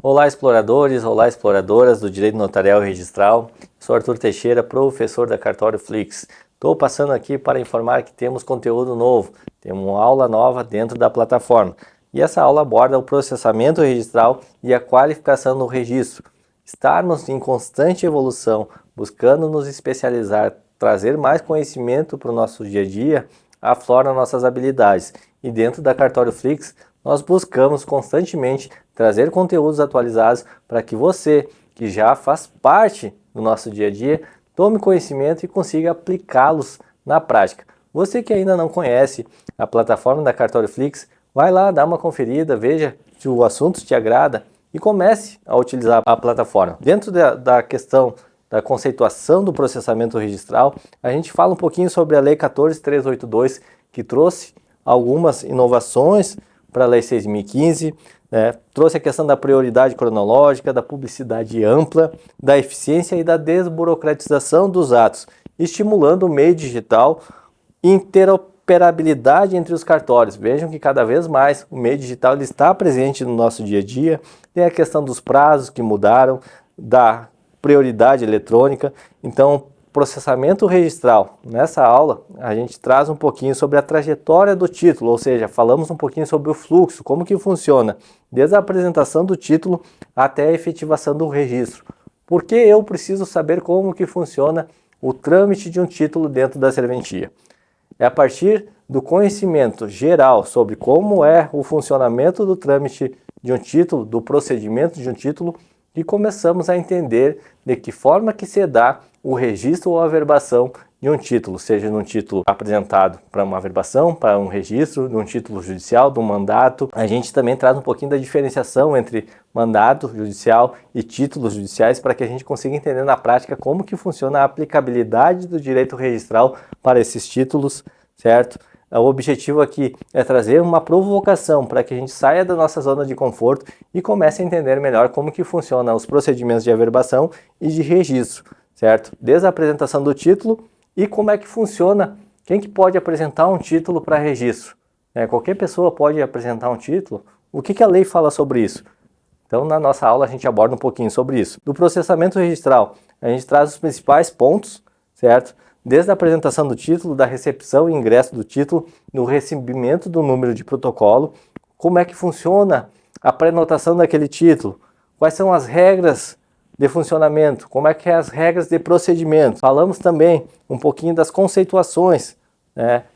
Olá, exploradores, olá, exploradoras do Direito Notarial e Registral. Sou Arthur Teixeira, professor da Cartório Flix. Estou passando aqui para informar que temos conteúdo novo, temos uma aula nova dentro da plataforma. E essa aula aborda o processamento registral e a qualificação do registro. Estarmos em constante evolução, buscando nos especializar, trazer mais conhecimento para o nosso dia a dia, aflora nossas habilidades. E dentro da Cartório Flix, nós buscamos constantemente trazer conteúdos atualizados para que você, que já faz parte do nosso dia a dia, tome conhecimento e consiga aplicá-los na prática. Você que ainda não conhece a plataforma da Cartório Flix, vai lá, dá uma conferida, veja se o assunto te agrada e comece a utilizar a plataforma. Dentro da questão da conceituação do processamento registral, a gente fala um pouquinho sobre a Lei 14.382, que trouxe algumas inovações para a Lei 6.015, trouxe a questão da prioridade cronológica, da publicidade ampla, da eficiência e da desburocratização dos atos, estimulando o meio digital e interoperabilidade entre os cartórios. Vejam que cada vez mais o meio digital ele está presente no nosso dia a dia. Tem a questão dos prazos que mudaram, da prioridade eletrônica. Então, processamento registral. Nessa aula, a gente traz um pouquinho sobre a trajetória do título, ou seja, falamos um pouquinho sobre o fluxo, como que funciona, desde a apresentação do título até a efetivação do registro. Por que eu preciso saber como que funciona o trâmite de um título dentro da serventia? É a partir do conhecimento geral sobre como é o funcionamento do trâmite de um título, do procedimento de um título, que começamos a entender de que forma que se dá o registro ou averbação de um título, seja num título apresentado para uma averbação, para um registro, de um título judicial, de um mandato. A gente também traz um pouquinho da diferenciação entre mandato judicial e títulos judiciais para que a gente consiga entender na prática como que funciona a aplicabilidade do direito registral para esses títulos, certo? O objetivo aqui é trazer uma provocação para que a gente saia da nossa zona de conforto e comece a entender melhor como que funcionam os procedimentos de averbação e de registro, certo? Desde a apresentação do título e como é que funciona, quem que pode apresentar um título para registro. Qualquer pessoa pode apresentar um título. O que a lei fala sobre isso? Então, na nossa aula a gente aborda um pouquinho sobre isso. Do processamento registral, a gente traz os principais pontos, certo? Desde a apresentação do título, da recepção e ingresso do título, do recebimento do número de protocolo, como é que funciona a prenotação daquele título, quais são as regras de funcionamento, como é que é as regras de procedimento. Falamos também um pouquinho das conceituações,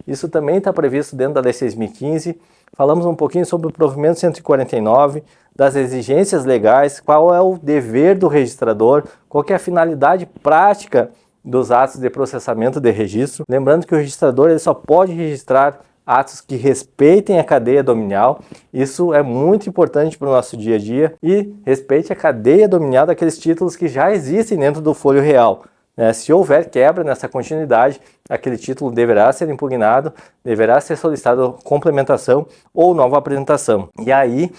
isso também está previsto dentro da Lei 6.015. Falamos um pouquinho sobre o provimento 149, das exigências legais, qual é o dever do registrador, qual que é a finalidade prática dos atos de processamento de registro. Lembrando que o registrador ele só pode registrar atos que respeitem a cadeia dominial. Isso é muito importante para o nosso dia a dia e respeite a cadeia dominial daqueles títulos que já existem dentro do folho real. Se houver quebra nessa continuidade, aquele título deverá ser impugnado, deverá ser solicitado complementação ou nova apresentação. E aí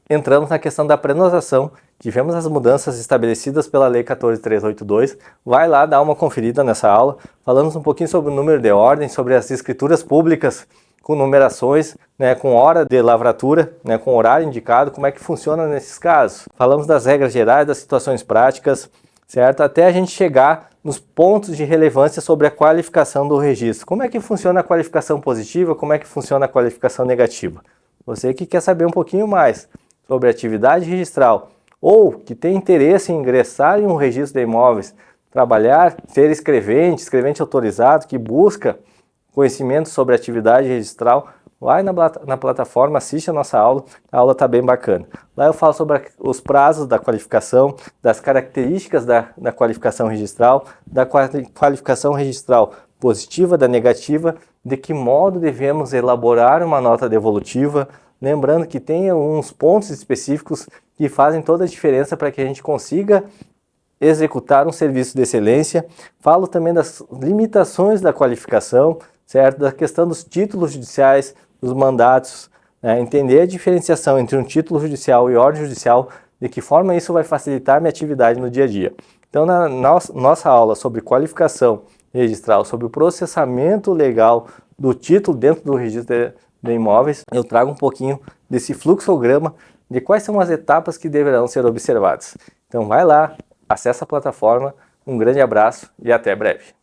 entramos na questão da prenotação. Tivemos as mudanças estabelecidas pela Lei 14.382, vai lá dar uma conferida nessa aula. Falamos um pouquinho sobre o número de ordem, sobre as escrituras públicas com numerações, com hora de lavratura, com horário indicado, como é que funciona nesses casos. Falamos das regras gerais, das situações práticas, certo? Até a gente chegar nos pontos de relevância sobre a qualificação do registro. Como é que funciona a qualificação positiva, como é que funciona a qualificação negativa. Você que quer saber um pouquinho mais sobre a atividade registral, ou que tem interesse em ingressar em um registro de imóveis, trabalhar, ser escrevente autorizado, que busca conhecimento sobre a atividade registral, vai na plataforma, assiste a nossa aula está bem bacana. Lá eu falo sobre os prazos da qualificação, das características da qualificação registral, da qualificação registral positiva, da negativa, de que modo devemos elaborar uma nota devolutiva, lembrando que tem alguns pontos específicos que fazem toda a diferença para que a gente consiga executar um serviço de excelência. Falo também das limitações da qualificação, certo? Da questão dos títulos judiciais, dos mandatos, entender a diferenciação entre um título judicial e ordem judicial, de que forma isso vai facilitar minha atividade no dia a dia. Então, na nossa aula sobre qualificação registral, sobre o processamento legal do título dentro do registro de imóveis, eu trago um pouquinho desse fluxograma de quais são as etapas que deverão ser observadas. Então vai lá, acessa a plataforma, um grande abraço e até breve.